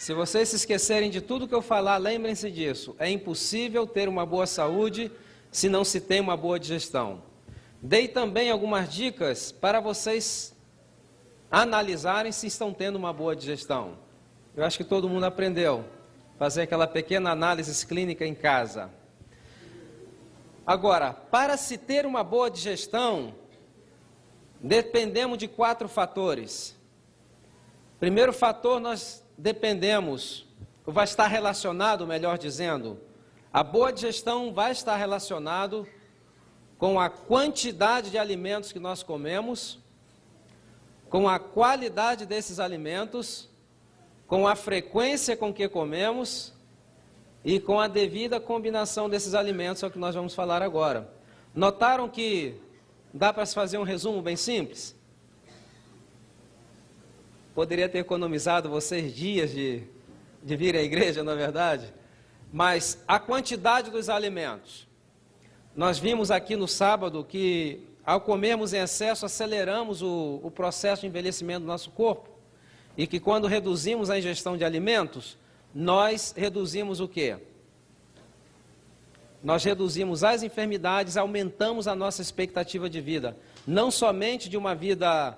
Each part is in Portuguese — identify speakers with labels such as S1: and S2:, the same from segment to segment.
S1: Se vocês se esquecerem de tudo que eu falar, lembrem-se disso. É impossível ter uma boa saúde se não se tem uma boa digestão. Dei também algumas dicas para vocês analisarem se estão tendo uma boa digestão. Eu acho que todo mundo aprendeu. Fazer aquela pequena análise clínica em casa. Agora, para se ter uma boa digestão, dependemos de 4 fatores. Primeiro fator, nós dependemos, vai estar relacionado, melhor dizendo, a boa digestão vai estar relacionado com a quantidade de alimentos que nós comemos, com a qualidade desses alimentos, com a frequência com que comemos e com a devida combinação desses alimentos, é o que nós vamos falar agora. Notaram que dá para se fazer um resumo bem simples? Poderia ter economizado vocês dias de vir à igreja, na verdade, mas a quantidade dos alimentos. Nós vimos aqui no sábado que, ao comermos em excesso, aceleramos o processo de envelhecimento do nosso corpo. E que quando reduzimos a ingestão de alimentos, nós reduzimos o quê? Nós reduzimos as enfermidades, aumentamos a nossa expectativa de vida. Não somente de uma vida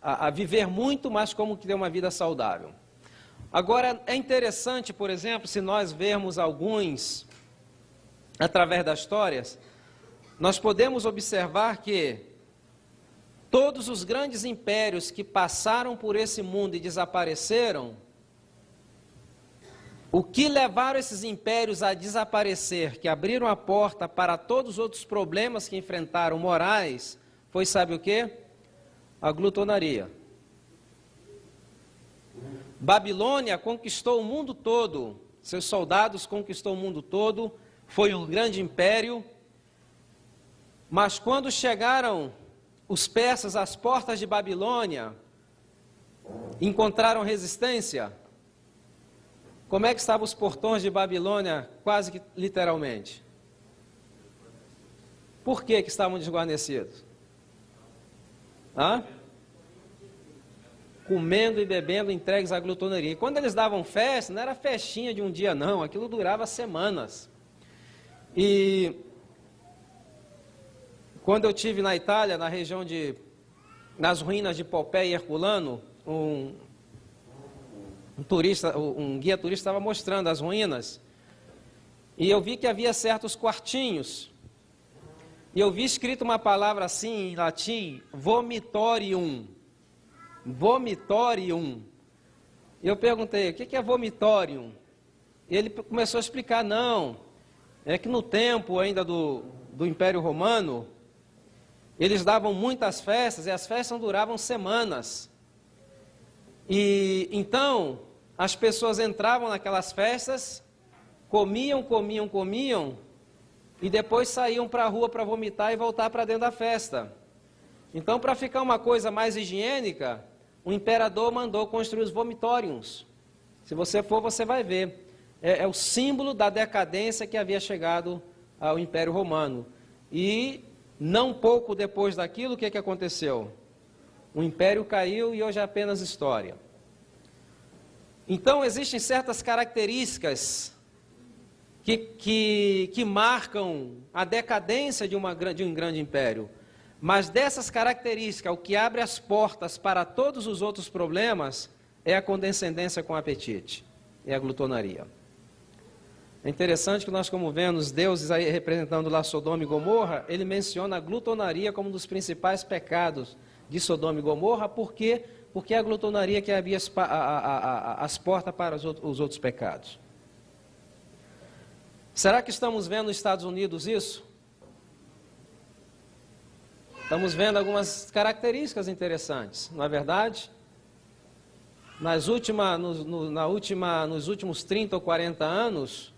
S1: a viver muito, mas como que ter uma vida saudável. Agora, é interessante, por exemplo, se nós vermos alguns, através das histórias, nós podemos observar que todos os grandes impérios que passaram por esse mundo e desapareceram, o que levaram esses impérios a desaparecer, que abriram a porta para todos os outros problemas que enfrentaram morais, foi, sabe o quê? A glutonaria. Babilônia conquistou o mundo todo, seus soldados conquistou o mundo todo, foi um grande império, mas quando chegaram os persas às portas de Babilônia, encontraram resistência. Como é que estavam os portões de Babilônia, quase que literalmente? Por que estavam desguarnecidos? Comendo e bebendo, entregues à glutonaria. E quando eles davam festa, não era festinha de um dia não, aquilo durava semanas. E quando eu estive na Itália, na região nas ruínas de Pompeia e Herculano, um guia turista estava mostrando as ruínas, e eu vi que havia certos quartinhos, e eu vi escrito uma palavra assim em latim, vomitorium. Vomitorium. E eu perguntei, o que é vomitorium? E ele começou a explicar, não, é que no tempo ainda do Império Romano, eles davam muitas festas, e as festas duravam semanas. E então, as pessoas entravam naquelas festas, comiam, e depois saíam para a rua para vomitar e voltar para dentro da festa. Então, para ficar uma coisa mais higiênica, o imperador mandou construir os vomitóriums. Se você for, você vai ver. É o símbolo da decadência que havia chegado ao Império Romano. E não pouco depois daquilo, o que aconteceu? O império caiu e hoje é apenas história. Então, existem certas características que marcam a decadência de um grande império. Mas dessas características, o que abre as portas para todos os outros problemas é a condescendência com o apetite, é a glutonaria. É interessante que nós, como vemos, deuses aí representando lá Sodoma e Gomorra, ele menciona a glutonaria como um dos principais pecados de Sodoma e Gomorra, por quê? Porque é a glutonaria que abria as portas para os outros pecados. Será que estamos vendo nos Estados Unidos isso? Estamos vendo algumas características interessantes, não é verdade? Nos últimos 30 ou 40 anos,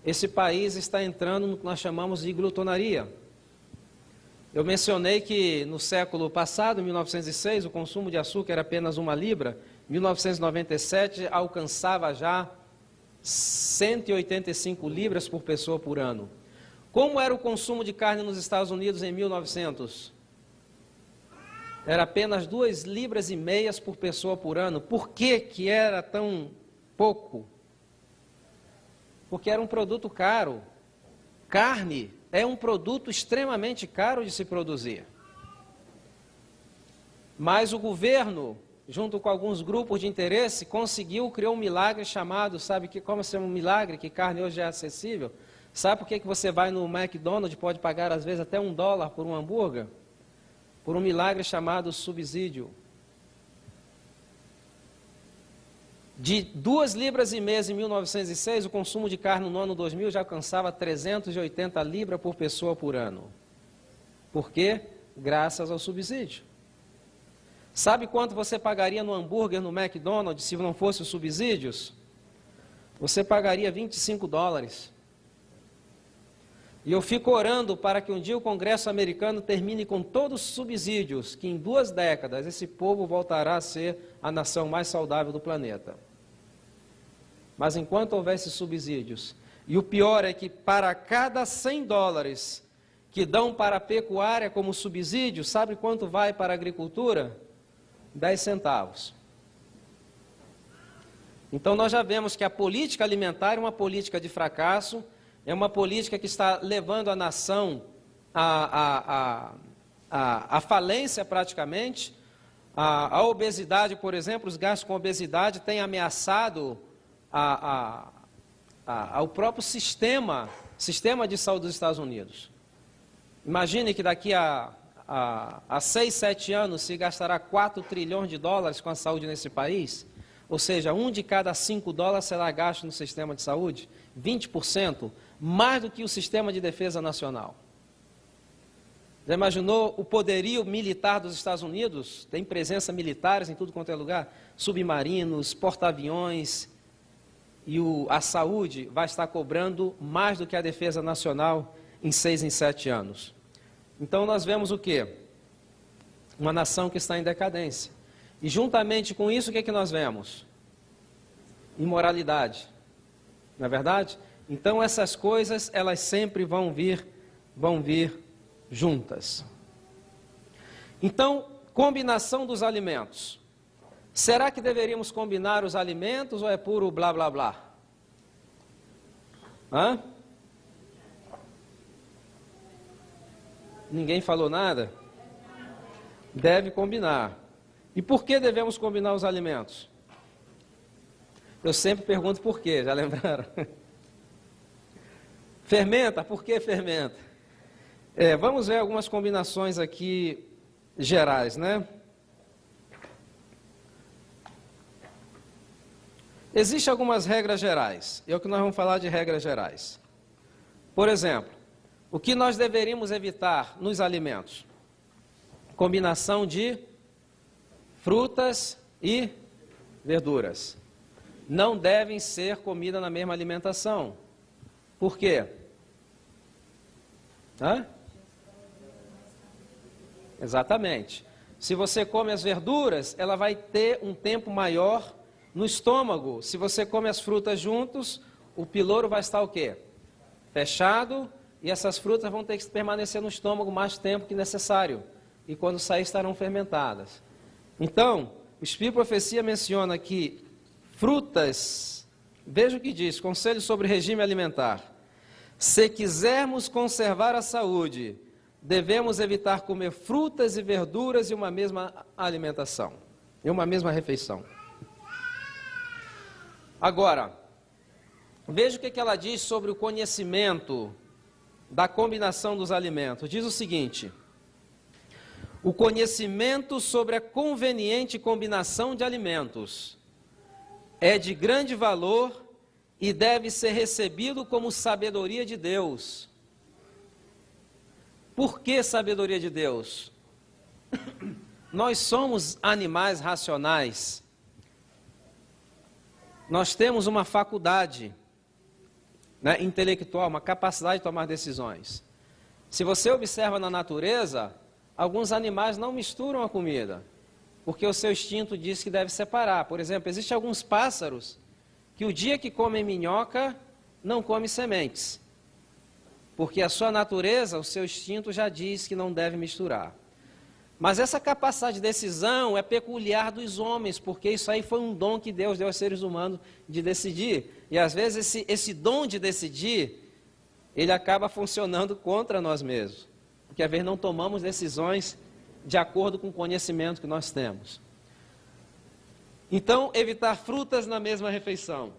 S1: esse país está entrando no que nós chamamos de glutonaria. Eu mencionei que no século passado, 1906, o consumo de açúcar era apenas 1 libra. 1997 alcançava já 185 libras por pessoa por ano. Como era o consumo de carne nos Estados Unidos em 1900? Era apenas 2,5 libras por pessoa por ano. Por que era tão pouco, porque era um produto caro. Carne é um produto extremamente caro de se produzir. Mas o governo, junto com alguns grupos de interesse, criou um milagre chamado, como se chama um milagre, que carne hoje é acessível? Sabe por que você vai no McDonald's e pode pagar às vezes até $1 por um hambúrguer? Por um milagre chamado subsídio. De 2,5 libras em 1906, o consumo de carne no ano 2000 já alcançava 380 libras por pessoa por ano. Por quê? Graças ao subsídio. Sabe quanto você pagaria no hambúrguer no McDonald's se não fosse os subsídios? Você pagaria $25. E eu fico orando para que um dia o Congresso americano termine com todos os subsídios, que em 2 décadas esse povo voltará a ser a nação mais saudável do planeta. Mas enquanto houvesse subsídios, e o pior é que para cada $100 que dão para a pecuária como subsídio, sabe quanto vai para a agricultura? 10 centavos. Então nós já vemos que a política alimentar é uma política de fracasso, é uma política que está levando a nação à falência praticamente. A obesidade, por exemplo, os gastos com obesidade têm ameaçado ao próprio sistema de saúde dos Estados Unidos. Imagine que daqui a 6, 7 anos se gastará $4 trilhões com a saúde nesse país, ou seja, $1 de cada $5 será gasto no sistema de saúde, 20%, mais do que o sistema de defesa nacional. Já imaginou o poderio militar dos Estados Unidos? Tem presença militares em tudo quanto é lugar, submarinos, porta-aviões, e a saúde vai estar cobrando mais do que a defesa nacional em 6 em 7 anos. Então nós vemos o quê? Uma nação que está em decadência. E juntamente com isso, o que é que nós vemos? Imoralidade. Não é verdade? Então essas coisas, elas sempre vão vir juntas. Então, combinação dos alimentos. Será que deveríamos combinar os alimentos ou é puro blá blá blá? Hã? Ninguém falou nada? Deve combinar. E por que devemos combinar os alimentos? Eu sempre pergunto por quê, já lembraram? Fermenta, por que fermenta? Vamos ver algumas combinações aqui gerais, né? Existem algumas regras gerais, é o que nós vamos falar de regras gerais. Por exemplo, o que nós deveríamos evitar nos alimentos? Combinação de frutas e verduras. Não devem ser comidas na mesma alimentação. Por quê? Exatamente. Se você come as verduras, ela vai ter um tempo maior no estômago. Se você come as frutas juntos, o piloro vai estar o quê? Fechado, e essas frutas vão ter que permanecer no estômago mais tempo que necessário. E quando sair, estarão fermentadas. Então, o Espírito de Profecia menciona que frutas, veja o que diz, conselho sobre regime alimentar. Se quisermos conservar a saúde, devemos evitar comer frutas e verduras em uma mesma alimentação, em uma mesma refeição. Agora, veja o que ela diz sobre o conhecimento da combinação dos alimentos. Diz o seguinte: o conhecimento sobre a conveniente combinação de alimentos é de grande valor e deve ser recebido como sabedoria de Deus. Por que sabedoria de Deus? Nós somos animais racionais. Nós temos uma faculdade, né, intelectual, uma capacidade de tomar decisões. Se você observa na natureza, alguns animais não misturam a comida, porque o seu instinto diz que deve separar. Por exemplo, existem alguns pássaros que o dia que comem minhoca, não comem sementes, porque a sua natureza, o seu instinto já diz que não deve misturar. Mas essa capacidade de decisão é peculiar dos homens, porque isso aí foi um dom que Deus deu aos seres humanos de decidir. E às vezes esse dom de decidir, ele acaba funcionando contra nós mesmos. Porque às vezes não tomamos decisões de acordo com o conhecimento que nós temos. Então, evitar frutas na mesma refeição.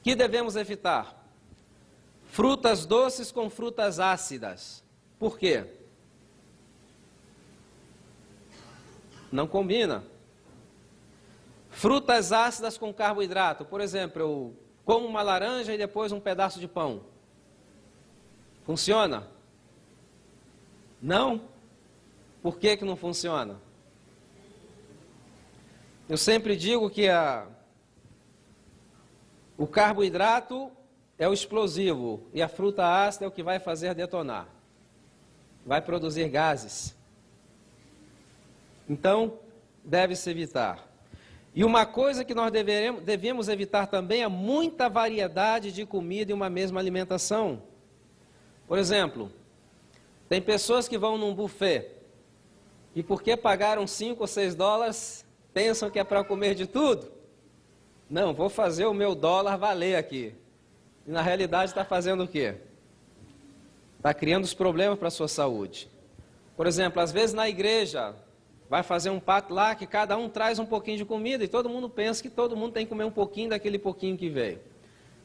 S1: Que devemos evitar? Frutas doces com frutas ácidas. Por quê? Não combina. Frutas ácidas com carboidrato. Por exemplo, eu como uma laranja e depois um pedaço de pão. Funciona? Não? Por que não funciona? Eu sempre digo que o carboidrato é o explosivo e a fruta ácida é o que vai fazer detonar. Vai produzir gases. Então, deve-se evitar. E uma coisa que nós devemos evitar também é muita variedade de comida em uma mesma alimentação. Por exemplo, tem pessoas que vão num buffet e porque pagaram 5 ou 6 dólares, pensam que é para comer de tudo. Não, vou fazer o meu dólar valer aqui. E na realidade está fazendo o quê? Está criando os problemas para a sua saúde. Por exemplo, às vezes na igreja, vai fazer um pacto lá que cada um traz um pouquinho de comida e todo mundo pensa que todo mundo tem que comer um pouquinho daquele pouquinho que veio.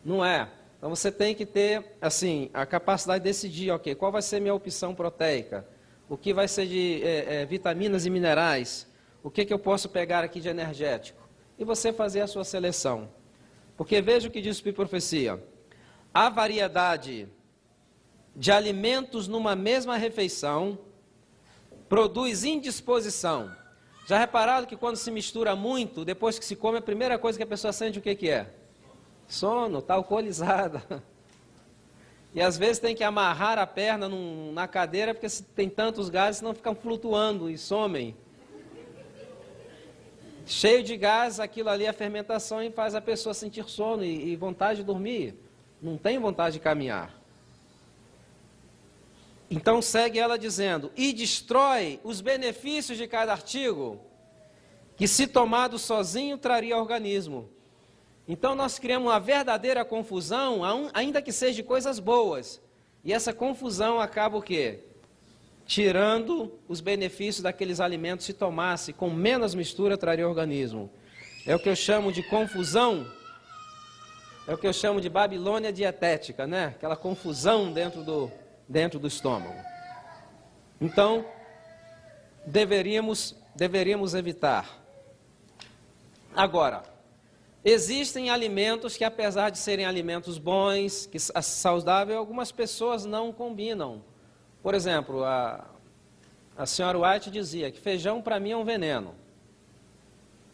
S1: Não é. Então você tem que ter, assim, a capacidade de decidir, ok, qual vai ser minha opção proteica? O que vai ser de vitaminas e minerais? O que eu posso pegar aqui de energético? E você fazer a sua seleção. Porque veja o que diz a profecia. A variedade de alimentos numa mesma refeição produz indisposição. Já repararam que quando se mistura muito, depois que se come, a primeira coisa que a pessoa sente o que é? Sono, está alcoolizada. E às vezes tem que amarrar a perna na cadeira, porque tem tantos gases, senão ficam flutuando e somem. Cheio de gás, aquilo ali, a fermentação, e faz a pessoa sentir sono e vontade de dormir. Não tem vontade de caminhar. Então segue ela dizendo, e destrói os benefícios de cada artigo, que se tomado sozinho traria ao organismo. Então nós criamos uma verdadeira confusão, ainda que seja de coisas boas. E essa confusão acaba o quê? Tirando os benefícios daqueles alimentos, se tomasse com menos mistura, traria ao organismo. É o que eu chamo de confusão, é o que eu chamo de Babilônia dietética, né? Aquela confusão dentro do estômago. Então, deveríamos evitar. Agora, existem alimentos que, apesar de serem alimentos bons, que saudáveis, algumas pessoas não combinam. Por exemplo, a senhora White dizia que feijão para mim é um veneno.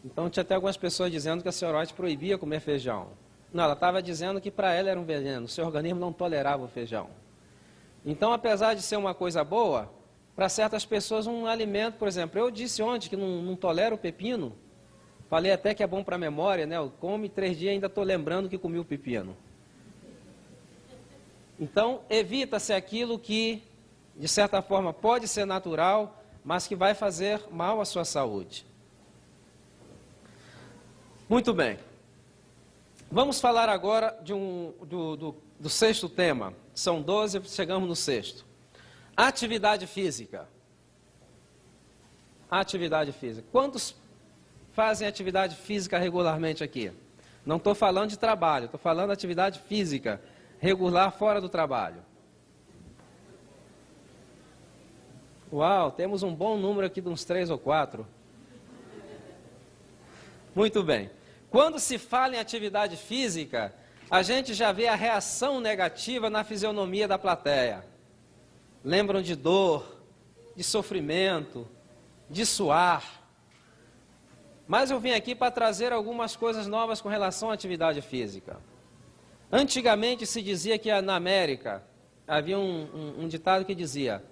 S1: Então tinha até algumas pessoas dizendo que a senhora White proibia comer feijão. Não, ela estava dizendo que para ela era um veneno, o seu organismo não tolerava o feijão. Então, apesar de ser uma coisa boa, para certas pessoas um alimento, por exemplo, eu disse ontem que não tolero o pepino, falei até que é bom para a memória, né? Eu como e 3 dias ainda estou lembrando que comi o pepino. Então, evita-se aquilo que, de certa forma, pode ser natural, mas que vai fazer mal à sua saúde. Muito bem. Vamos falar agora do 6º tema. São 12, chegamos no 6º. Atividade física. Atividade física. Quantos fazem atividade física regularmente aqui? Não estou falando de trabalho, estou falando de atividade física regular fora do trabalho. Uau, temos um bom número aqui de uns 3 ou 4. Muito bem. Quando se fala em atividade física, a gente já vê a reação negativa na fisionomia da plateia. Lembram de dor, de sofrimento, de suar. Mas eu vim aqui para trazer algumas coisas novas com relação à atividade física. Antigamente se dizia que na América havia um ditado que dizia: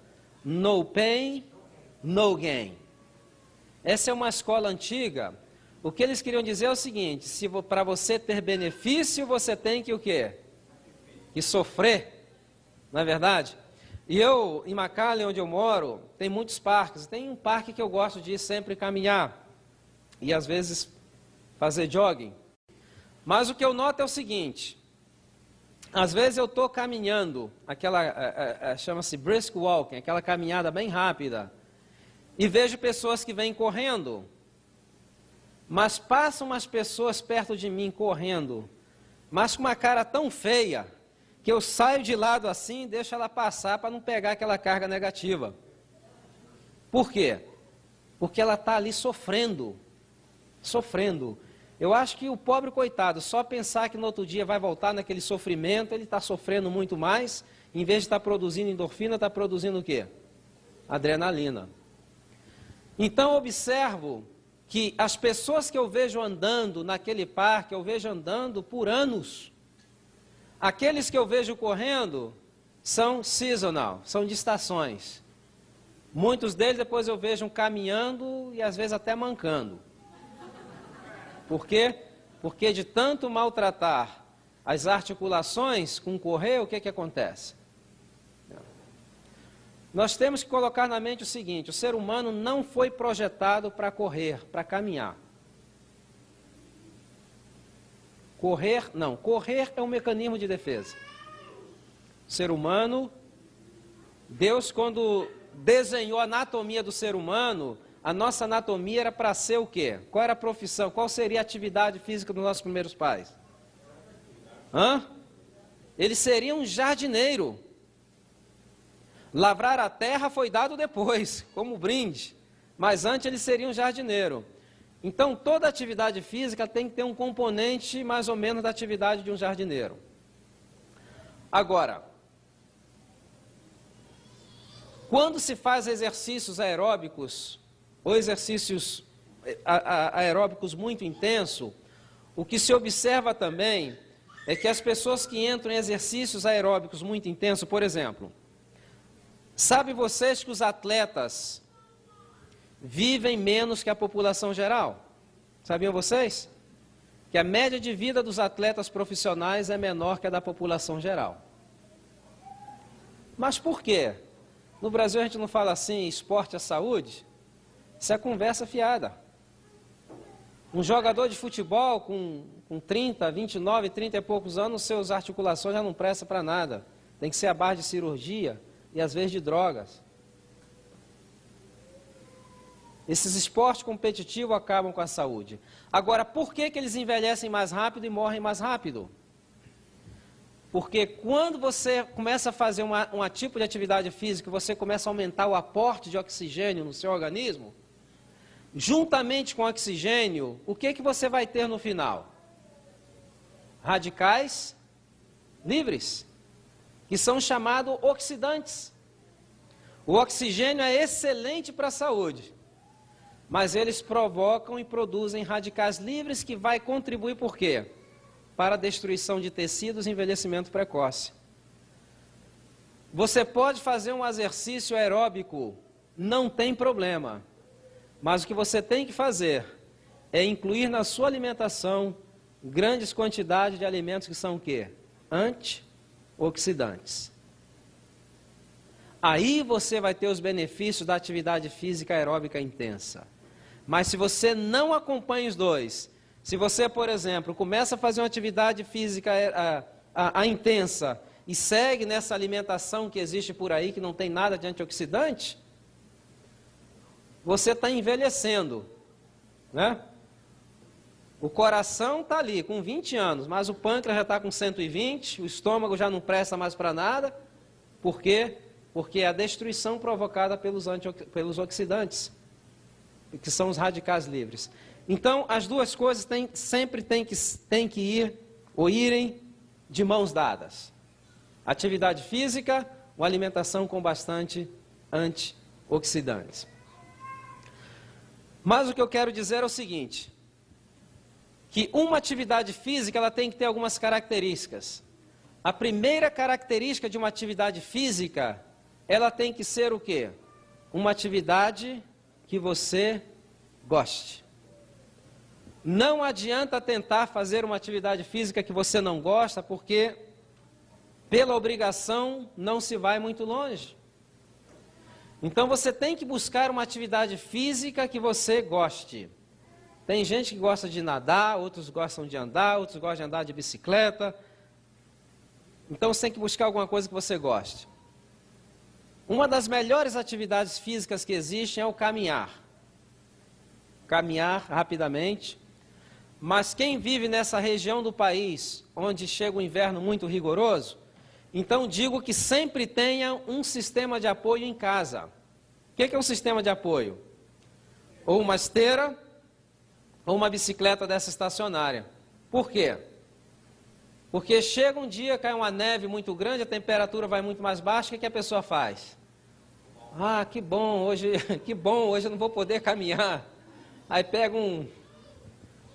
S1: no pain, no gain. Essa é uma escola antiga. O que eles queriam dizer é o seguinte: se para você ter benefício, você tem que o quê? Que sofrer, não é verdade? E eu, em McAllen, onde eu moro, tem muitos parques. Tem um parque que eu gosto de ir sempre caminhar e às vezes fazer jogging. Mas o que eu noto é o seguinte: às vezes eu estou caminhando, chama-se brisk walking, aquela caminhada bem rápida, e vejo pessoas que vêm correndo, mas passam umas pessoas perto de mim correndo, mas com uma cara tão feia, que eu saio de lado assim e deixo ela passar para não pegar aquela carga negativa. Por quê? Porque ela está ali sofrendo. Eu acho que o pobre coitado, só pensar que no outro dia vai voltar naquele sofrimento, ele está sofrendo muito mais, em vez de estar produzindo endorfina, está produzindo o quê? Adrenalina. Então observo que as pessoas que eu vejo andando naquele parque, eu vejo andando por anos. Aqueles que eu vejo correndo são seasonal, são de estações. Muitos deles depois eu vejo caminhando e às vezes até mancando. Por quê? Porque de tanto maltratar as articulações com correr, o que acontece? Nós temos que colocar na mente o seguinte: o ser humano não foi projetado para correr, para caminhar. Correr é um mecanismo de defesa. O ser humano, Deus quando desenhou a anatomia do ser humano, a nossa anatomia era para ser o quê? Qual era a profissão? Qual seria a atividade física dos nossos primeiros pais? Eles seriam um jardineiro. Lavrar a terra foi dado depois, como brinde, mas antes eles seriam um jardineiro. Então, toda atividade física tem que ter um componente mais ou menos da atividade de um jardineiro. Agora, quando se faz exercícios aeróbicos, ou exercícios aeróbicos muito intensos, o que se observa também é que as pessoas que entram em exercícios aeróbicos muito intensos, por exemplo, sabem vocês que os atletas vivem menos que a população geral? Sabiam vocês? Que a média de vida dos atletas profissionais é menor que a da população geral. Mas por quê? No Brasil a gente não fala assim, esporte é saúde? Isso é conversa fiada. Um jogador de futebol com 30, 29, 30 e poucos anos, suas articulações já não prestam para nada. Tem que ser a base de cirurgia e às vezes de drogas. Esses esportes competitivos acabam com a saúde. Agora, por que eles envelhecem mais rápido e morrem mais rápido? Porque quando você começa a fazer um tipo de atividade física, você começa a aumentar o aporte de oxigênio no seu organismo, juntamente com o oxigênio, o que você vai ter no final? Radicais livres, que são chamados oxidantes. O oxigênio é excelente para a saúde, mas eles provocam e produzem radicais livres que vai contribuir por quê? Para a destruição de tecidos e envelhecimento precoce. Você pode fazer um exercício aeróbico, não tem problema, mas o que você tem que fazer é incluir na sua alimentação grandes quantidades de alimentos que são o quê? Antioxidantes. Aí você vai ter os benefícios da atividade física aeróbica intensa. Mas se você não acompanha os dois, se você, por exemplo, começa a fazer uma atividade física intensa e segue nessa alimentação que existe por aí, que não tem nada de antioxidante, você está envelhecendo, né? O coração está ali com 20 anos, mas o pâncreas já está com 120, o estômago já não presta mais para nada. Por quê? Porque é a destruição provocada pelos oxidantes, que são os radicais livres. Então, as duas coisas sempre têm que irem de mãos dadas. Atividade física ou alimentação com bastante antioxidantes. Mas o que eu quero dizer é o seguinte, que uma atividade física ela tem que ter algumas características. A primeira característica de uma atividade física, ela tem que ser o quê? Uma atividade que você goste. Não adianta tentar fazer uma atividade física que você não gosta, porque pela obrigação não se vai muito longe. Então você tem que buscar uma atividade física que você goste. Tem gente que gosta de nadar, outros gostam de andar, outros gostam de andar de bicicleta. Então você tem que buscar alguma coisa que você goste. Uma das melhores atividades físicas que existem é o caminhar. Caminhar rapidamente. Mas quem vive nessa região do país, onde chega o inverno muito rigoroso, então digo que sempre tenha um sistema de apoio em casa. O que é um sistema de apoio? Ou uma esteira, ou uma bicicleta dessa estacionária. Por quê? Porque chega um dia, cai uma neve muito grande, a temperatura vai muito mais baixa, o que a pessoa faz? Ah, que bom, hoje eu não vou poder caminhar. Aí pega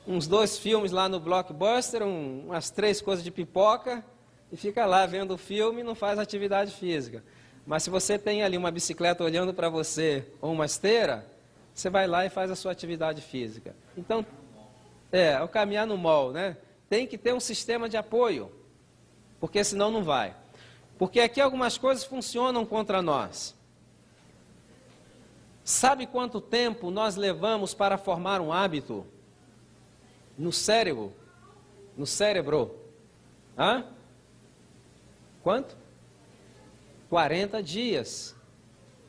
S1: uns 2 filmes lá no Blockbuster, umas 3 coisas de pipoca, e fica lá vendo o filme e não faz atividade física. Mas se você tem ali uma bicicleta olhando para você, ou uma esteira, você vai lá e faz a sua atividade física. Então, o caminhar no mall, né? Tem que ter um sistema de apoio, porque senão não vai. Porque aqui algumas coisas funcionam contra nós. Sabe quanto tempo nós levamos para formar um hábito? No cérebro? No cérebro? Hã? Quanto? 40 dias.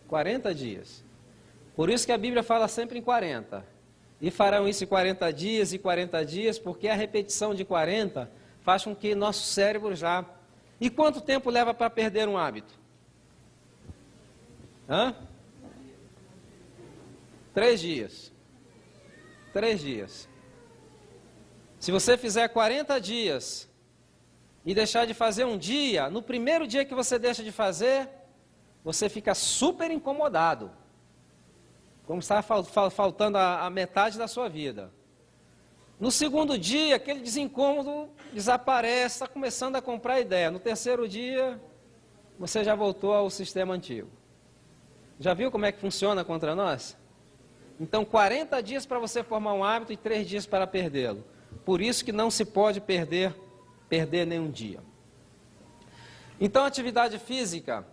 S1: 40 dias. Por isso que a Bíblia fala sempre em 40. E farão isso em 40 dias e 40 dias, porque a repetição de 40 faz com que nosso cérebro já... E quanto tempo leva para perder um hábito? Hã? 3 dias. 3 dias. Se você fizer 40 dias e deixar de fazer um dia, no primeiro dia que você deixa de fazer, você fica super incomodado. Como está faltando a metade da sua vida. No segundo dia, aquele desincômodo desaparece, está começando a comprar ideia. No terceiro dia, você já voltou ao sistema antigo. Já viu como é que funciona contra nós? Então, 40 dias para você formar um hábito e 3 dias para perdê-lo. Por isso que não se pode perder nenhum dia. Então, a atividade física,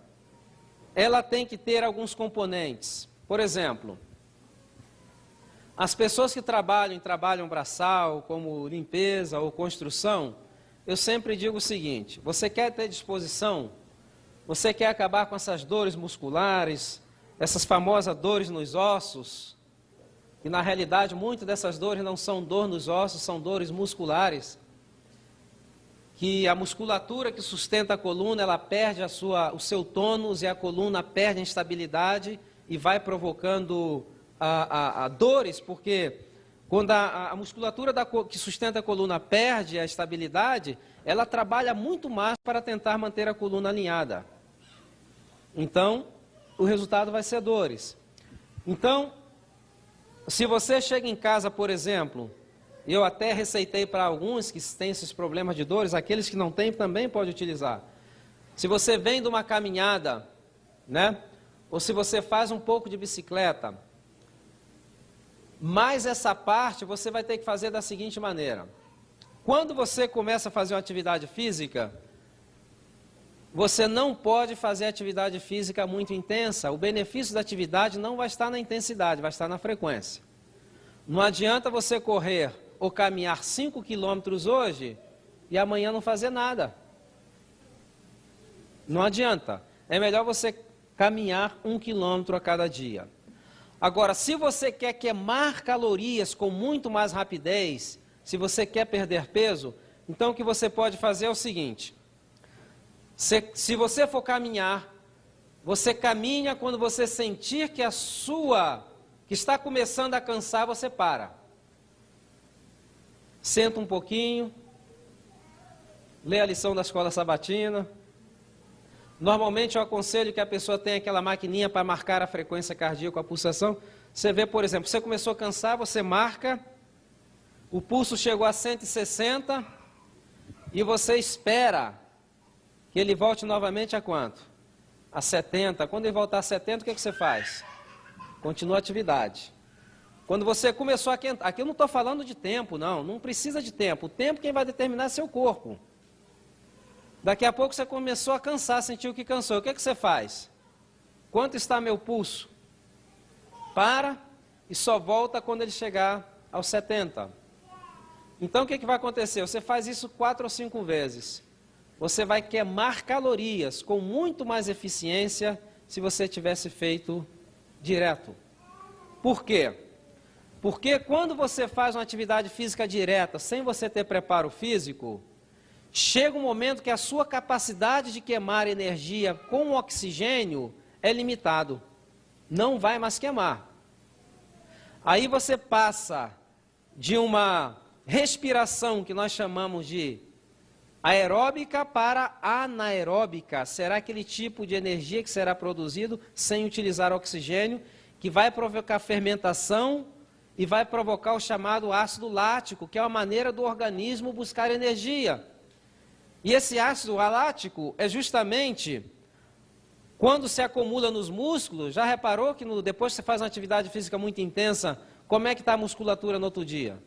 S1: ela tem que ter alguns componentes. Por exemplo, as pessoas que trabalham braçal, como limpeza ou construção, eu sempre digo o seguinte: você quer ter disposição, você quer acabar com essas dores musculares, essas famosas dores nos ossos, e na realidade muitas dessas dores não são dor nos ossos, são dores musculares, que a musculatura que sustenta a coluna, ela perde o seu tônus e a coluna perde a instabilidade e vai provocando dores, porque quando a musculatura que sustenta a coluna perde a estabilidade, ela trabalha muito mais para tentar manter a coluna alinhada. Então, o resultado vai ser dores. Então, se você chega em casa, por exemplo, eu até receitei para alguns que têm esses problemas de dores, aqueles que não têm também pode utilizar. Se você vem de uma caminhada, né? Ou se você faz um pouco de bicicleta, mas essa parte você vai ter que fazer da seguinte maneira. Quando você começa a fazer uma atividade física, você não pode fazer atividade física muito intensa. O benefício da atividade não vai estar na intensidade, vai estar na frequência. Não adianta você correr ou caminhar 5 quilômetros hoje e amanhã não fazer nada. Não adianta. É melhor você caminhar 1 quilômetro a cada dia. Agora, se você quer queimar calorias com muito mais rapidez, se você quer perder peso, então o que você pode fazer é o seguinte: se você for caminhar, você caminha quando você sentir que que está começando a cansar, você para. Senta um pouquinho, lê a lição da escola sabatina. Normalmente eu aconselho que a pessoa tenha aquela maquininha para marcar a frequência cardíaca, a pulsação. Você vê, por exemplo, você começou a cansar, você marca, o pulso chegou a 160 e você espera que ele volte novamente a quanto? A 70. Quando ele voltar a 70, o que você faz? Continua a atividade. Quando você começou a quentar, aqui eu não estou falando de tempo, não precisa de tempo. O tempo quem vai determinar é seu corpo. Daqui a pouco você começou a cansar, sentiu que cansou. O que você faz? Quanto está meu pulso? Para e só volta quando ele chegar aos 70. Então o que vai acontecer? Você faz isso 4 ou 5 vezes. Você vai queimar calorias com muito mais eficiência se você tivesse feito direto. Por quê? Porque quando você faz uma atividade física direta, sem você ter preparo físico, chega um momento que a sua capacidade de queimar energia com oxigênio é limitado. Não vai mais queimar. Aí você passa de uma respiração que nós chamamos de aeróbica para anaeróbica. Será aquele tipo de energia que será produzido sem utilizar oxigênio, que vai provocar fermentação e vai provocar o chamado ácido lático, que é uma maneira do organismo buscar energia. E esse ácido lático é justamente quando se acumula nos músculos. Já reparou que depois que você faz uma atividade física muito intensa, como é que está a musculatura no outro dia?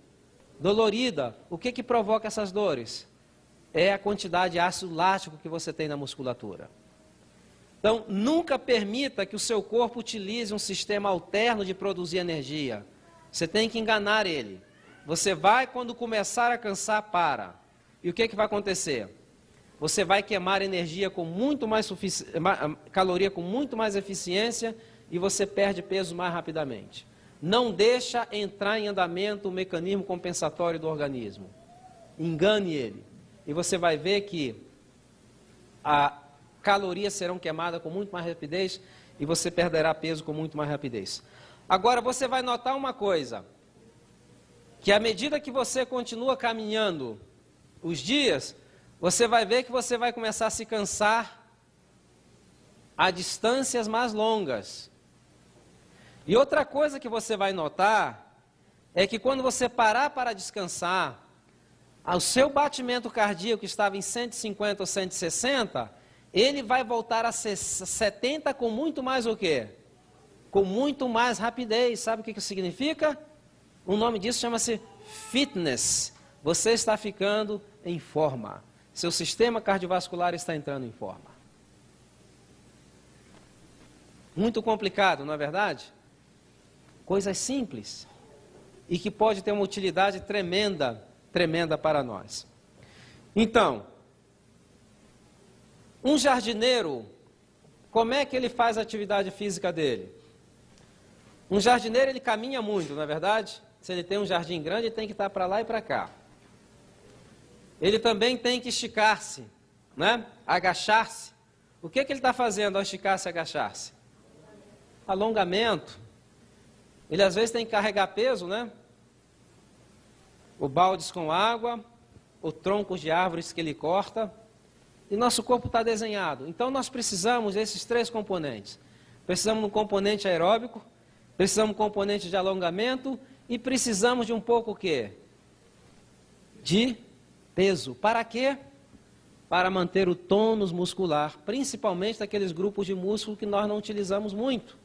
S1: Dolorida. O que provoca essas dores? É a quantidade de ácido lático que você tem na musculatura. Então, nunca permita que o seu corpo utilize um sistema alterno de produzir energia. Você tem que enganar ele. Você vai, quando começar a cansar, para. E o que vai acontecer? Você vai queimar energia com muito mais caloria com muito mais eficiência e você perde peso mais rapidamente. Não deixa entrar em andamento o mecanismo compensatório do organismo. Engane ele. E você vai ver que a calorias serão queimadas com muito mais rapidez e você perderá peso com muito mais rapidez. Agora você vai notar uma coisa, que à medida que você continua caminhando os dias, você vai ver que você vai começar a se cansar a distâncias mais longas. E outra coisa que você vai notar é que quando você parar para descansar, o seu batimento cardíaco que estava em 150 ou 160, ele vai voltar a 70 com muito mais o quê? Com muito mais rapidez. Sabe o que isso significa? O nome disso chama-se fitness. Você está ficando em forma. Seu sistema cardiovascular está entrando em forma. Muito complicado, não é verdade? Coisas simples e que pode ter uma utilidade tremenda para nós. Então, um jardineiro, como é que ele faz a atividade física dele? Um jardineiro, ele caminha muito, não é verdade? Se ele tem um jardim grande, ele tem que estar para lá e para cá. Ele também tem que esticar-se, né? Agachar-se. O que ele está fazendo ao esticar-se e agachar-se? Alongamento. Ele às vezes tem que carregar peso, né? O baldes com água, o troncos de árvores que ele corta. E nosso corpo está desenhado. Então nós precisamos desses 3 componentes. Precisamos de um componente aeróbico, precisamos de um componente de alongamento e precisamos de um pouco o quê? De peso. Para quê? Para manter o tônus muscular, principalmente daqueles grupos de músculo que nós não utilizamos muito.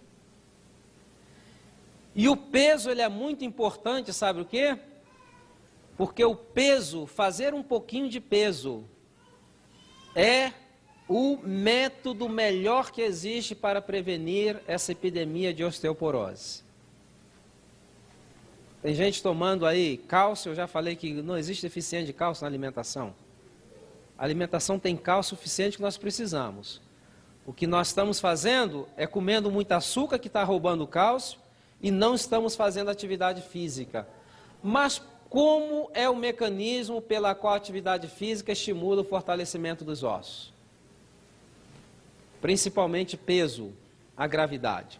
S1: E o peso, ele é muito importante, sabe o quê? Porque o peso, fazer um pouquinho de peso, é o método melhor que existe para prevenir essa epidemia de osteoporose. Tem gente tomando aí cálcio, eu já falei que não existe deficiência de cálcio na alimentação. A alimentação tem cálcio suficiente que nós precisamos. O que nós estamos fazendo é comendo muito açúcar que está roubando cálcio e não estamos fazendo atividade física. Mas como é o mecanismo pela qual a atividade física estimula o fortalecimento dos ossos? Principalmente peso, a gravidade.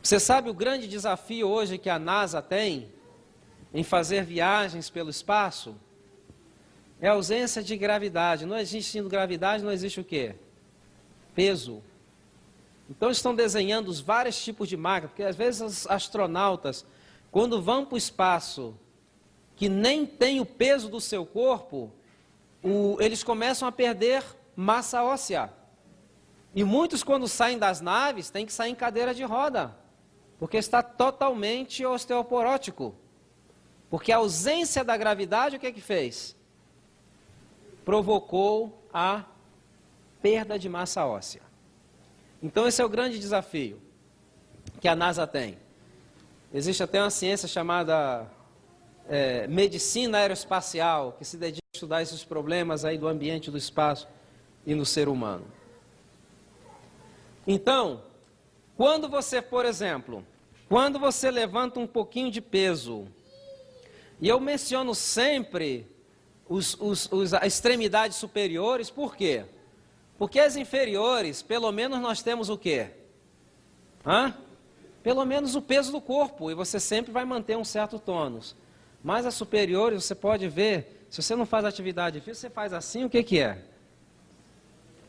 S1: Você sabe o grande desafio hoje que a NASA tem em fazer viagens pelo espaço? É a ausência de gravidade. Não existindo gravidade, não existe o quê? Peso. Então estão desenhando os vários tipos de máquinas, porque às vezes os astronautas, quando vão para o espaço, que nem tem o peso do seu corpo, eles começam a perder massa óssea. E muitos, quando saem das naves, têm que sair em cadeira de roda, porque está totalmente osteoporótico. Porque a ausência da gravidade, o que fez? Provocou a perda de massa óssea. Então esse é o grande desafio que a NASA tem. Existe até uma ciência chamada medicina aeroespacial, que se dedica a estudar esses problemas aí do ambiente, do espaço e no ser humano. Então, quando você, por exemplo, quando você levanta um pouquinho de peso, e eu menciono sempre as extremidades superiores, por quê? Porque as inferiores, pelo menos nós temos o quê? Pelo menos o peso do corpo, e você sempre vai manter um certo tônus. Mas as superiores, você pode ver, se você não faz atividade física, você faz assim, o que que é?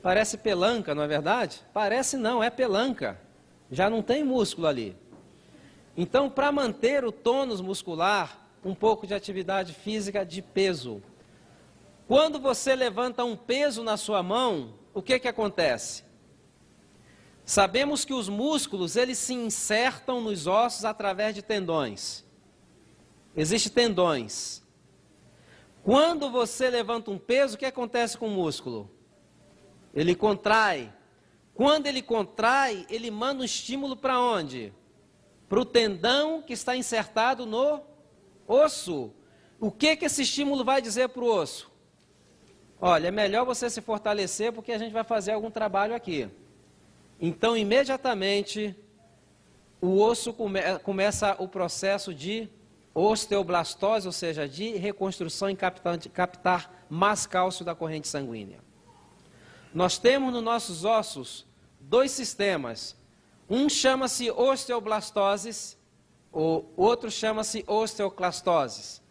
S1: Parece pelanca, não é verdade? Parece não, é pelanca. Já não tem músculo ali. Então, para manter o tônus muscular, um pouco de atividade física de peso. Quando você levanta um peso na sua mão, o que que acontece? Sabemos que os músculos, eles se insertam nos ossos através de tendões. Existem tendões. Quando você levanta um peso, o que acontece com o músculo? Ele contrai. Quando ele contrai, ele manda um estímulo para onde? Para o tendão que está insertado no osso. O que que esse estímulo vai dizer para o osso? Olha, é melhor você se fortalecer porque a gente vai fazer algum trabalho aqui. Então, imediatamente, o osso começa o processo de osteoblastose, ou seja, de reconstrução e captar mais cálcio da corrente sanguínea. Nós temos nos nossos ossos dois sistemas. Um chama-se osteoblastoses, o outro chama-se osteoclastoses.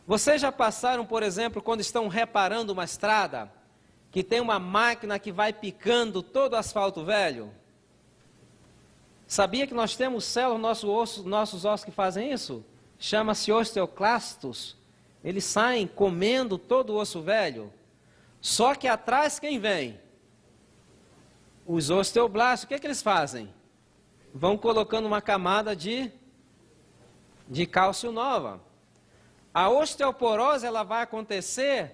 S1: Vocês já passaram, por exemplo, quando estão reparando uma estrada, que tem uma máquina que vai picando todo o asfalto velho? Sabia que nós temos células nos nossos ossos que fazem isso? Chama-se osteoclastos. Eles saem comendo todo o osso velho. Só que atrás quem vem? Os osteoblastos. O que é que eles fazem? Vão colocando uma camada de cálcio nova. A osteoporose ela vai acontecer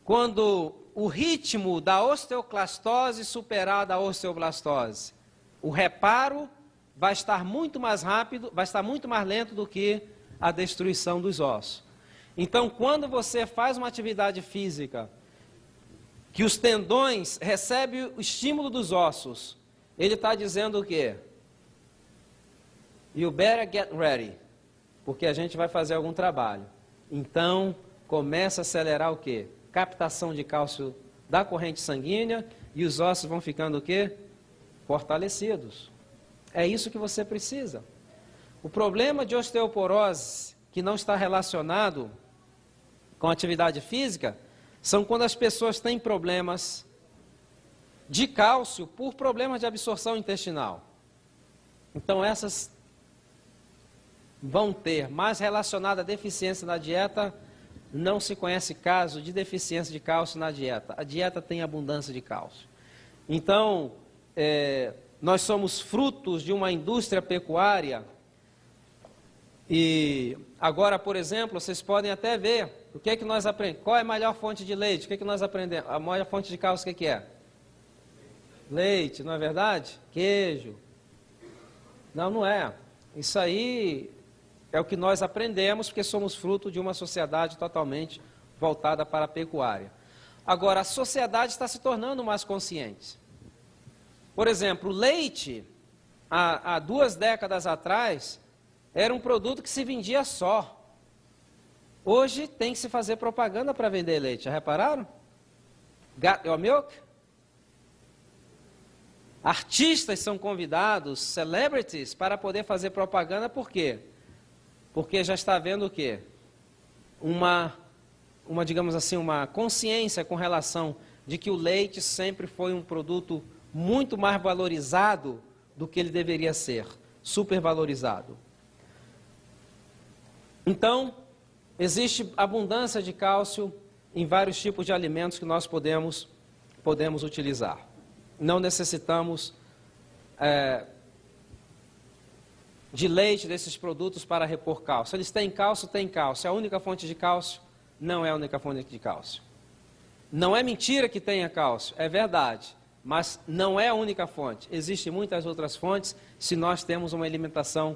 S1: quando o ritmo da osteoclastose superar da osteoblastose. O reparo vai estar muito mais rápido, vai estar muito mais lento do que a destruição dos ossos. Então, quando você faz uma atividade física, que os tendões recebem o estímulo dos ossos, ele está dizendo o quê? You better get ready, porque a gente vai fazer algum trabalho. Então, começa a acelerar o quê? Captação de cálcio da corrente sanguínea e os ossos vão ficando o quê? Fortalecidos. É isso que você precisa. O problema de osteoporose, que não está relacionado com atividade física, são quando as pessoas têm problemas de cálcio por problemas de absorção intestinal. Então, essas vão ter mais relacionada à deficiência na dieta. Não se conhece caso de deficiência de cálcio na dieta. A dieta tem abundância de cálcio. Então, nós somos frutos de uma indústria pecuária. E agora, por exemplo, vocês podem até ver o que é que nós aprendemos. Qual é a melhor fonte de leite? O que é que nós aprendemos? A maior fonte de cálcio, o que é? Leite, não é verdade? Queijo. Não, não é. Isso aí é o que nós aprendemos, porque somos fruto de uma sociedade totalmente voltada para a pecuária. Agora, a sociedade está se tornando mais consciente. Por exemplo, o leite, há 2 décadas atrás, era um produto que se vendia só. Hoje tem que se fazer propaganda para vender leite, já repararam? Got your milk? Artistas são convidados, celebrities, para poder fazer propaganda, por quê? Porque já está havendo o quê? Digamos assim, uma consciência com relação de que o leite sempre foi um produto muito mais valorizado do que ele deveria ser, supervalorizado. Então, existe abundância de cálcio em vários tipos de alimentos que nós podemos utilizar. Não necessitamos de leite desses produtos para repor cálcio. Eles têm cálcio, tem cálcio. É a única fonte de cálcio? Não é a única fonte de cálcio. Não é mentira que tenha cálcio, é verdade. mas não é a única fonte. Existem muitas outras fontes se nós temos uma alimentação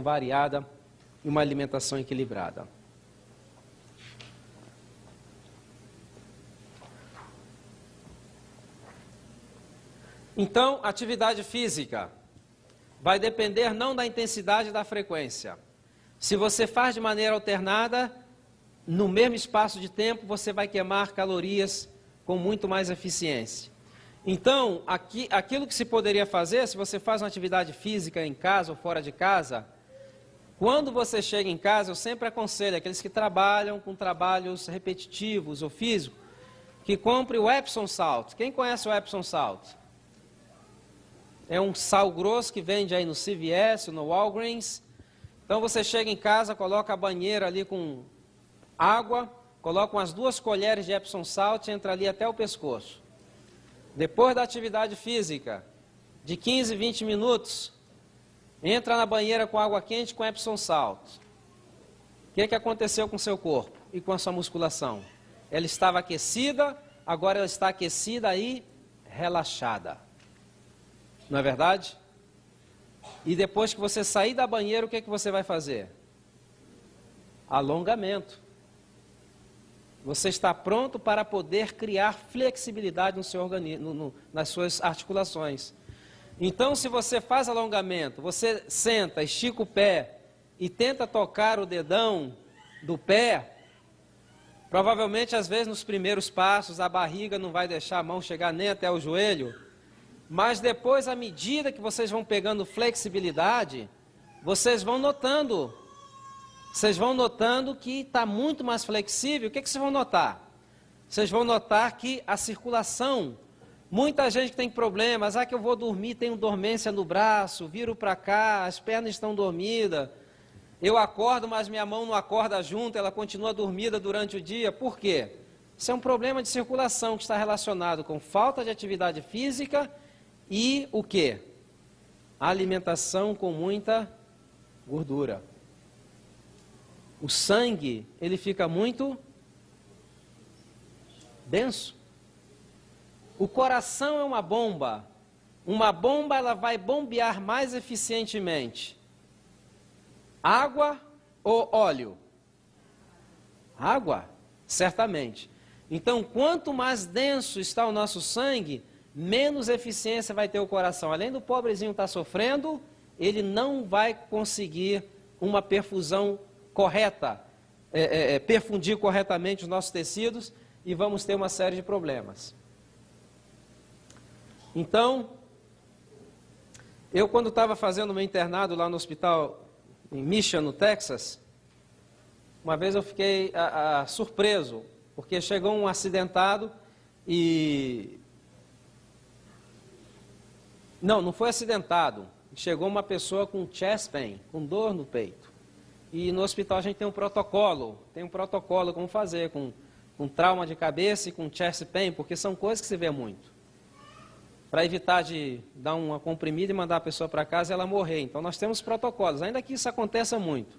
S1: variada e uma alimentação equilibrada. Então, atividade física vai depender não da intensidade e da frequência. Se você faz de maneira alternada, no mesmo espaço de tempo, você vai queimar calorias com muito mais eficiência. Então, aquilo que se poderia fazer, se você faz uma atividade física em casa ou fora de casa, quando você chega em casa, eu sempre aconselho aqueles que trabalham com trabalhos repetitivos ou físicos, que compre o Epsom Salt. Quem conhece o Epsom Salt? É um sal grosso que vende aí no CVS, no Walgreens. Então você chega em casa, coloca a banheira ali com água, coloca umas 2 colheres de Epsom Salt e entra ali até o pescoço. Depois da atividade física, de 15, 20 minutos, entra na banheira com água quente com Epsom Salt. O que aconteceu com o seu corpo e com a sua musculação? Ela estava aquecida, agora ela está aquecida e relaxada. Não é verdade? E depois que você sair da banheira, o que você vai fazer? Alongamento. Você está pronto para poder criar flexibilidade no seu organismo, nas suas articulações. Então, se você faz alongamento, você senta, estica o pé e tenta tocar o dedão do pé, provavelmente, às vezes, nos primeiros passos, a barriga não vai deixar a mão chegar nem até o joelho, mas depois, à medida que vocês vão pegando flexibilidade, vocês vão notando que está muito mais flexível. O que vocês vão notar? Vocês vão notar que a circulação, muita gente que tem problemas, que eu vou dormir, tenho dormência no braço, viro para cá, as pernas estão dormidas, eu acordo, mas minha mão não acorda junto, ela continua dormida durante o dia. Por quê? Isso é um problema de circulação que está relacionado com falta de atividade física e o quê? A alimentação com muita gordura. O sangue, ele fica muito denso. O coração é uma bomba. Uma bomba, ela vai bombear mais eficientemente água ou óleo? Água, certamente. Então, quanto mais denso está o nosso sangue, menos eficiência vai ter o coração. Além do pobrezinho estar sofrendo, ele não vai conseguir uma perfusão correta, perfundir corretamente os nossos tecidos e vamos ter uma série de problemas. Então, eu quando estava fazendo meu internado lá no hospital em Mission, no Texas, uma vez eu fiquei surpreso, porque chegou um acidentado e... Não foi acidentado, chegou uma pessoa com chest pain, com dor no peito. E no hospital a gente tem um protocolo como fazer, com trauma de cabeça e com chest pain, porque são coisas que se vê muito. Para evitar de dar uma comprimida e mandar a pessoa para casa e ela morrer. Então nós temos protocolos, ainda que isso aconteça muito.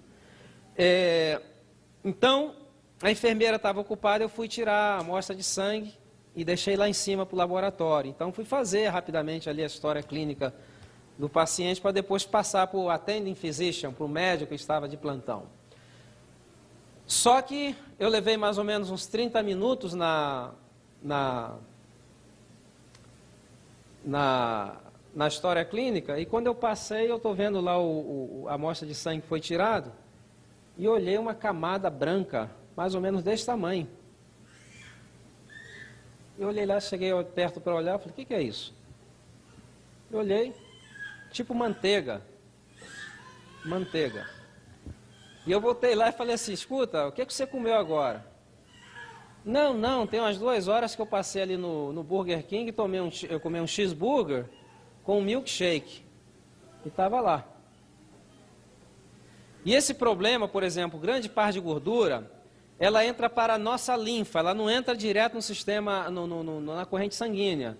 S1: Então, a enfermeira estava ocupada, eu fui tirar a amostra de sangue e deixei lá em cima para o laboratório. Então fui fazer rapidamente ali a história clínica do paciente para depois passar para o attending physician, para o médico que estava de plantão. Só que eu levei mais ou menos uns 30 minutos na história clínica e quando eu passei, eu estou vendo lá a amostra de sangue que foi tirado e olhei uma camada branca, mais ou menos desse tamanho. Eu olhei lá, cheguei perto para olhar, falei, o que é isso? Eu olhei, tipo manteiga. E eu voltei lá e falei assim, escuta, o que você comeu agora? Não, tem umas 2 horas que eu passei ali no Burger King e eu comi um cheeseburger com um milkshake. E estava lá. E esse problema, por exemplo, grande parte de gordura, ela entra para a nossa linfa, ela não entra direto no sistema, na corrente sanguínea.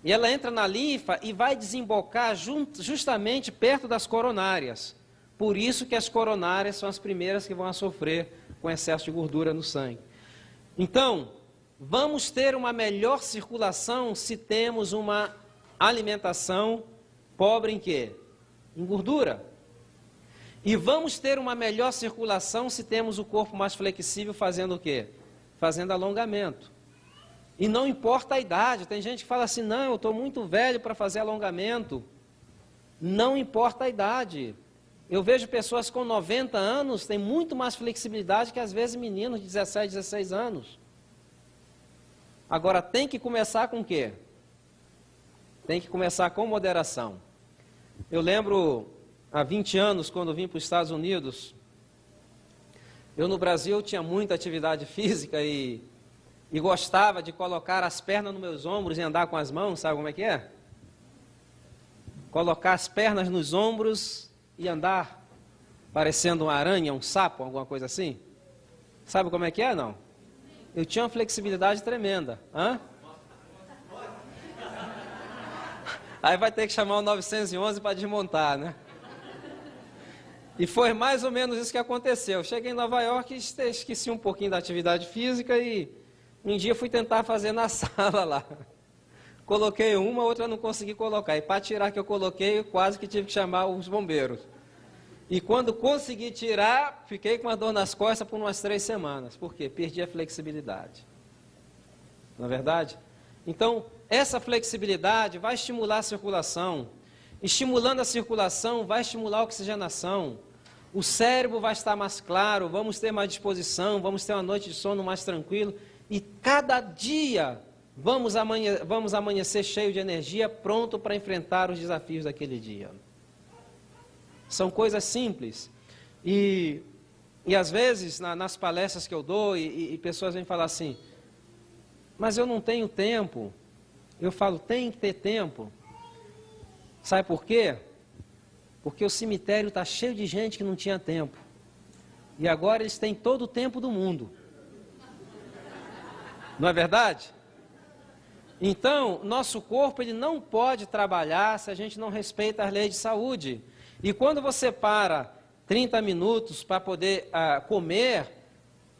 S1: E ela entra na linfa e vai desembocar justamente perto das coronárias. Por isso que as coronárias são as primeiras que vão sofrer com excesso de gordura no sangue. Então, vamos ter uma melhor circulação se temos uma alimentação pobre em quê? Em gordura. E vamos ter uma melhor circulação se temos o corpo mais flexível fazendo o quê? Fazendo alongamento. E não importa a idade, tem gente que fala assim, não, eu estou muito velho para fazer alongamento. Não importa a idade. Eu vejo pessoas com 90 anos, têm muito mais flexibilidade que às vezes meninos de 17, 16 anos. Agora tem que começar com o quê? Tem que começar com moderação. Eu lembro, há 20 anos, quando vim para os Estados Unidos, eu no Brasil tinha muita atividade física e gostava de colocar as pernas nos meus ombros e andar com as mãos, sabe como é que é? Colocar as pernas nos ombros e andar parecendo uma aranha, um sapo, alguma coisa assim. Sabe como é que é, não? Eu tinha uma flexibilidade tremenda. Hã? Aí vai ter que chamar o 911 para desmontar, né? E foi mais ou menos isso que aconteceu. Cheguei em Nova York e esqueci um pouquinho da atividade física e um dia fui tentar fazer na sala lá. Coloquei uma, outra não consegui colocar. E para tirar que eu coloquei, eu quase que tive que chamar os bombeiros. E quando consegui tirar, fiquei com a dor nas costas por umas 3 semanas. Por quê? Perdi a flexibilidade. Não é verdade? Então, essa flexibilidade vai estimular a circulação. Estimulando a circulação, vai estimular a oxigenação. O cérebro vai estar mais claro, vamos ter mais disposição, vamos ter uma noite de sono mais tranquilo. E cada dia vamos amanhecer cheio de energia, pronto para enfrentar os desafios daquele dia. São coisas simples. E às vezes, nas palestras que eu dou, e pessoas vêm falar assim, mas eu não tenho tempo. Eu falo, tem que ter tempo. Sabe por quê? Porque o cemitério está cheio de gente que não tinha tempo. E agora eles têm todo o tempo do mundo. Não é verdade? Então, nosso corpo ele não pode trabalhar se a gente não respeita as leis de saúde. E quando você para 30 minutos para poder comer,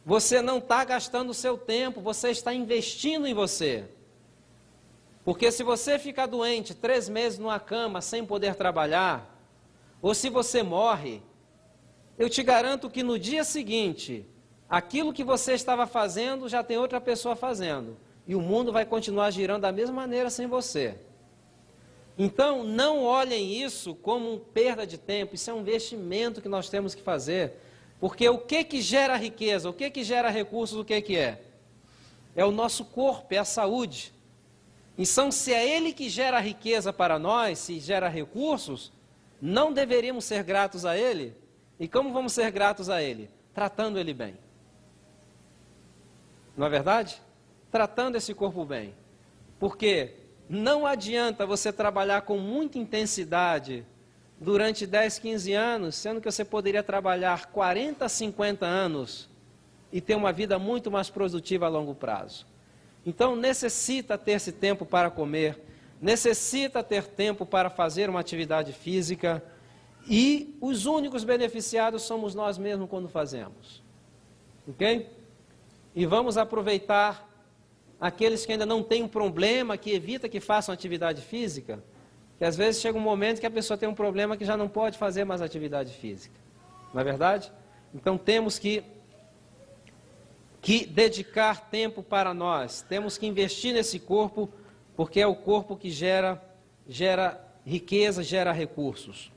S1: você não está gastando o seu tempo, você está investindo em você. Porque se você ficar doente 3 meses numa cama sem poder trabalhar, ou se você morre, eu te garanto que no dia seguinte, aquilo que você estava fazendo já tem outra pessoa fazendo. E o mundo vai continuar girando da mesma maneira sem você. Então, não olhem isso como perda de tempo, isso é um investimento que nós temos que fazer. Porque o que gera riqueza, o que gera recursos, o que é? É o nosso corpo, é a saúde. Então, se é ele que gera riqueza para nós, se gera recursos, não deveríamos ser gratos a ele? E como vamos ser gratos a ele? Tratando ele bem. Não é verdade? Tratando esse corpo bem. Porque não adianta você trabalhar com muita intensidade durante 10, 15 anos, sendo que você poderia trabalhar 40, 50 anos e ter uma vida muito mais produtiva a longo prazo. Então, necessita ter esse tempo para comer, necessita ter tempo para fazer uma atividade física e os únicos beneficiados somos nós mesmos quando fazemos. Ok? E vamos aproveitar aqueles que ainda não têm um problema, que evita que façam atividade física, que às vezes chega um momento que a pessoa tem um problema que já não pode fazer mais atividade física. Não é verdade? Então temos que dedicar tempo para nós, temos que investir nesse corpo, porque é o corpo que gera riqueza, gera recursos.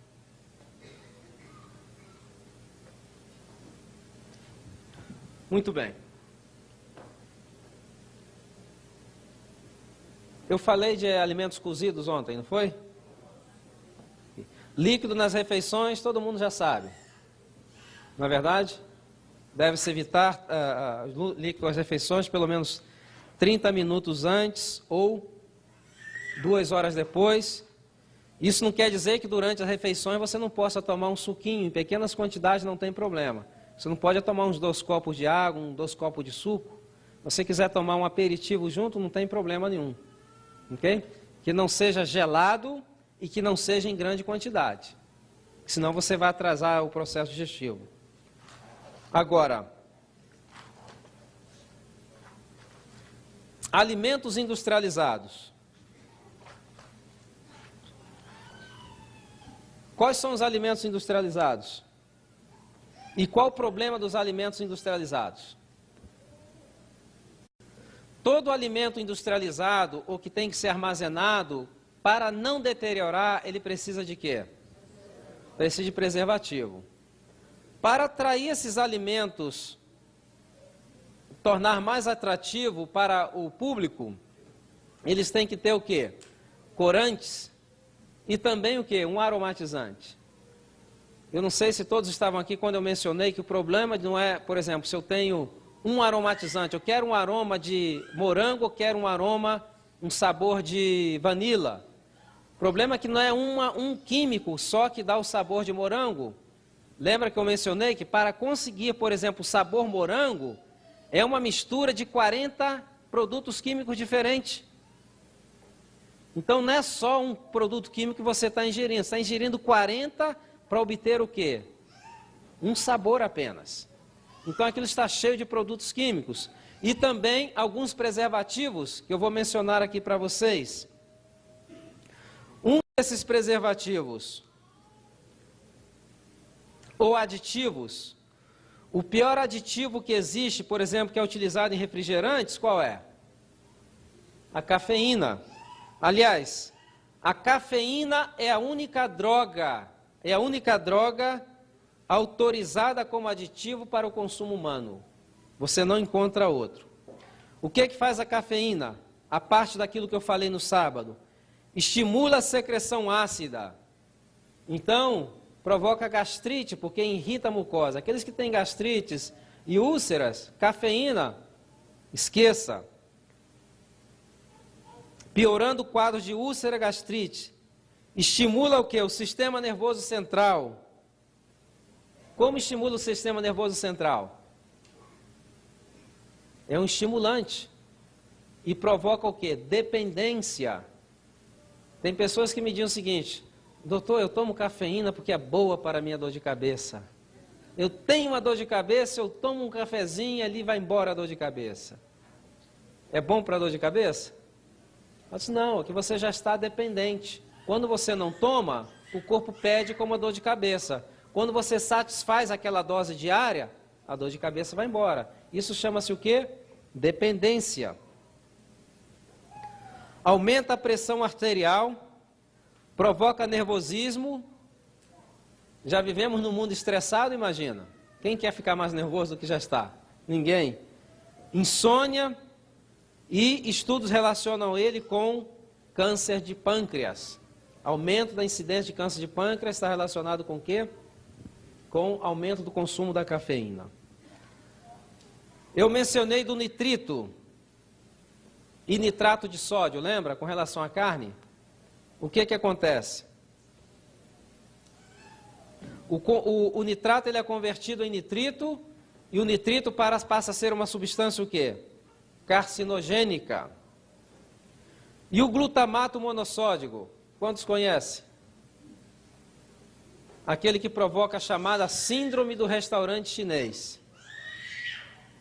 S1: Muito bem. Eu falei de alimentos cozidos ontem, não foi? Líquido nas refeições, todo mundo já sabe. Não é verdade? Deve-se evitar líquido nas refeições pelo menos 30 minutos antes ou 2 horas depois. Isso não quer dizer que durante as refeições você não possa tomar um suquinho, em pequenas quantidades não tem problema. Você não pode tomar uns 2 copos de água, 2 copos de suco. Se você quiser tomar um aperitivo junto, não tem problema nenhum. Ok? Que não seja gelado e que não seja em grande quantidade. Senão você vai atrasar o processo digestivo. Agora, Alimentos industrializados. Quais são os alimentos industrializados? E qual o problema dos alimentos industrializados? Todo alimento industrializado ou que tem que ser armazenado, para não deteriorar, ele precisa de quê? Precisa de preservativo. Para atrair esses alimentos, tornar mais atrativo para o público, eles têm que ter o quê? Corantes e também o quê? Um aromatizante. Eu não sei se todos estavam aqui quando eu mencionei que o problema não é, por exemplo, se eu tenho um aromatizante, eu quero um aroma de morango, eu quero um aroma, um sabor de vanila. O problema é que não é um químico só que dá o sabor de morango. Lembra que eu mencionei que para conseguir, por exemplo, o sabor morango, é uma mistura de 40 produtos químicos diferentes. Então não é só um produto químico que você está ingerindo, você está ingerindo 40 para obter o quê? Um sabor apenas. Então aquilo está cheio de produtos químicos. E também alguns preservativos que eu vou mencionar aqui para vocês. Um desses preservativos ou aditivos, o pior aditivo que existe, por exemplo, que é utilizado em refrigerantes, qual é? A cafeína. Aliás, a cafeína é a única droga autorizada como aditivo para o consumo humano. Você não encontra outro. O que faz a cafeína? A parte daquilo que eu falei no sábado. Estimula a secreção ácida. Então, provoca gastrite, porque irrita a mucosa. Aqueles que têm gastrites e úlceras, cafeína, esqueça. Piorando o quadro de úlcera e gastrite. Estimula o quê? O sistema nervoso central. Como estimula o sistema nervoso central? É um estimulante. E provoca o quê? Dependência. Tem pessoas que me dizem o seguinte: doutor, eu tomo cafeína porque é boa para a minha dor de cabeça. Eu tenho uma dor de cabeça, eu tomo um cafezinho e ali vai embora a dor de cabeça. É bom para a dor de cabeça? Eu disse, não, é que você já está dependente. Quando você não toma, o corpo pede como a dor de cabeça. Quando você satisfaz aquela dose diária, a dor de cabeça vai embora. Isso chama-se o quê? Dependência. Aumenta a pressão arterial, provoca nervosismo. Já vivemos num mundo estressado, imagina. Quem quer ficar mais nervoso do que já está? Ninguém. Insônia e estudos relacionam ele com câncer de pâncreas. Aumento da incidência de câncer de pâncreas está relacionado com o quê? Com aumento do consumo da cafeína. Eu mencionei do nitrito e nitrato de sódio, lembra? Com relação à carne. O que acontece? O nitrato ele é convertido em nitrito e o nitrito passa a ser uma substância o quê? Carcinogênica. E o glutamato monossódico? Quantos conhecem? Aquele que provoca a chamada síndrome do restaurante chinês.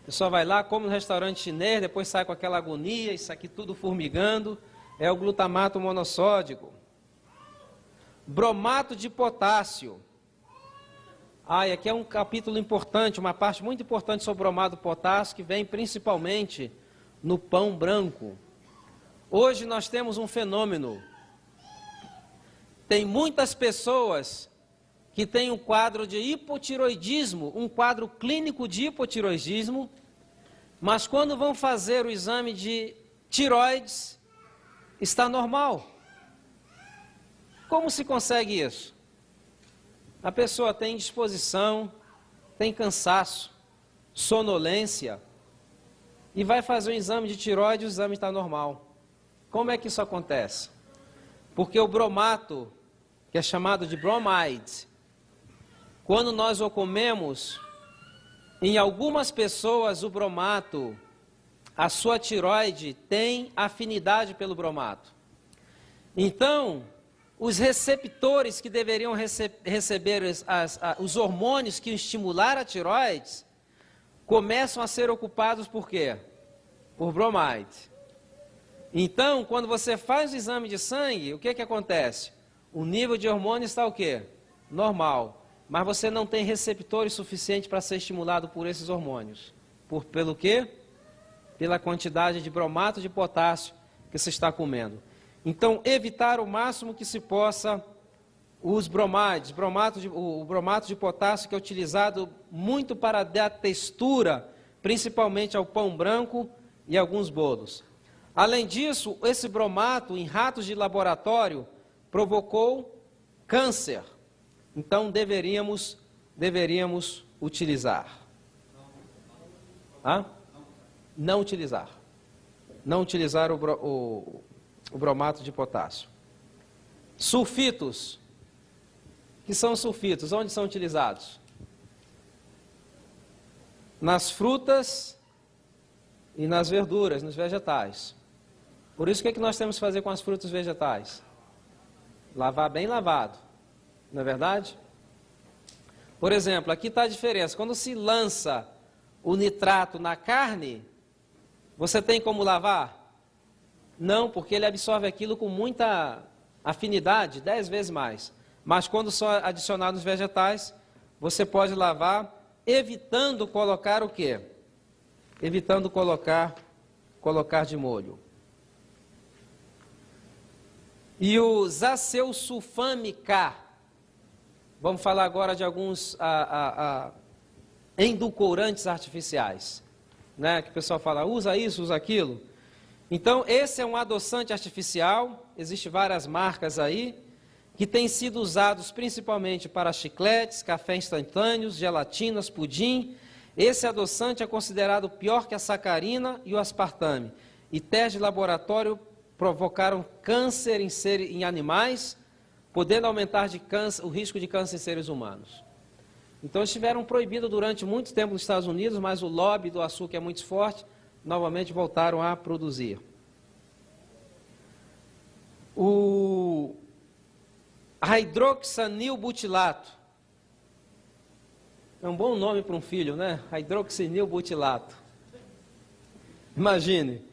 S1: A pessoa vai lá, come no restaurante chinês, depois sai com aquela agonia, isso aqui tudo formigando. É o glutamato monossódico. Bromato de potássio. E aqui é um capítulo importante, uma parte muito importante sobre o bromato de potássio, que vem principalmente no pão branco. Hoje nós temos um fenômeno. Tem muitas pessoas que têm um quadro de hipotiroidismo, um quadro clínico de hipotiroidismo, mas quando vão fazer o exame de tireoides, está normal. Como se consegue isso? A pessoa tem indisposição, tem cansaço, sonolência, e vai fazer um exame de tireoide e o exame está normal. Como é que isso acontece? Porque o bromato, que é chamado de bromide, quando nós o comemos, em algumas pessoas o bromato, a sua tireoide tem afinidade pelo bromato. Então, os receptores que deveriam receber os hormônios que estimular a tireoide, começam a ser ocupados por quê? Por bromide. Então, quando você faz o exame de sangue, o que que acontece? O nível de hormônio está o quê? Normal. Mas você não tem receptores suficientes para ser estimulado por esses hormônios. Pelo quê? Pela quantidade de bromato de potássio que você está comendo. Então, evitar o máximo que se possa os bromáides, o bromato de potássio que é utilizado muito para dar textura, principalmente ao pão branco e alguns bolos. Além disso, esse bromato em ratos de laboratório provocou câncer. Então, deveríamos utilizar. Não utilizar. Não utilizar o bromato de potássio. Sulfitos. O que são sulfitos? Onde são utilizados? Nas frutas e nas verduras, nos vegetais. Por isso, o que nós temos que fazer com as frutas e vegetais? Lavar bem lavado. Não é verdade? Por exemplo, aqui está a diferença. Quando se lança o nitrato na carne, você tem como lavar? Não, porque ele absorve aquilo com muita afinidade, 10 vezes mais. Mas quando são adicionados vegetais, você pode lavar, evitando colocar o quê? Evitando colocar de molho. E o zaceusulfame K. Vamos falar agora de alguns endulcorantes artificiais, né? Que o pessoal fala, usa isso, usa aquilo. Então, esse é um adoçante artificial, existem várias marcas aí, que têm sido usados principalmente para chicletes, café instantâneos, gelatinas, pudim. Esse adoçante é considerado pior que a sacarina e o aspartame. E testes de laboratório provocaram câncer em animais, podendo aumentar o risco de câncer em seres humanos. Então, estiveram proibidos durante muito tempo nos Estados Unidos, mas o lobby do açúcar é muito forte, novamente voltaram a produzir. O hidroxanilbutilato. É um bom nome para um filho, né? Hidroxanilbutilato. Imagine.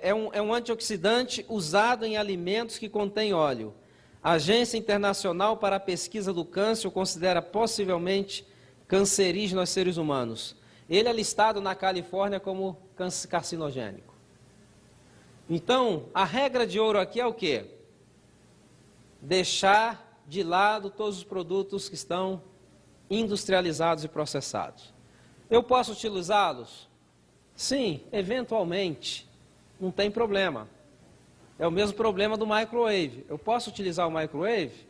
S1: É um antioxidante usado em alimentos que contêm óleo. A Agência Internacional para a Pesquisa do Câncer o considera possivelmente cancerígeno aos seres humanos. Ele é listado na Califórnia como carcinogênico. Então, a regra de ouro aqui é o quê? Deixar de lado todos os produtos que estão industrializados e processados. Eu posso utilizá-los? Sim, eventualmente, não tem problema. É o mesmo problema do microwave. Eu posso utilizar o microwave?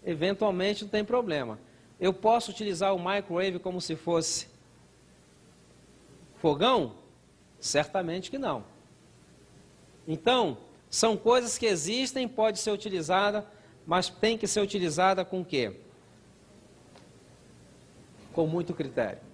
S1: Eventualmente não tem problema. Eu posso utilizar o microwave como se fosse fogão? Certamente que não. Então, são coisas que existem, pode ser utilizada, mas tem que ser utilizada com o quê? Com muito critério.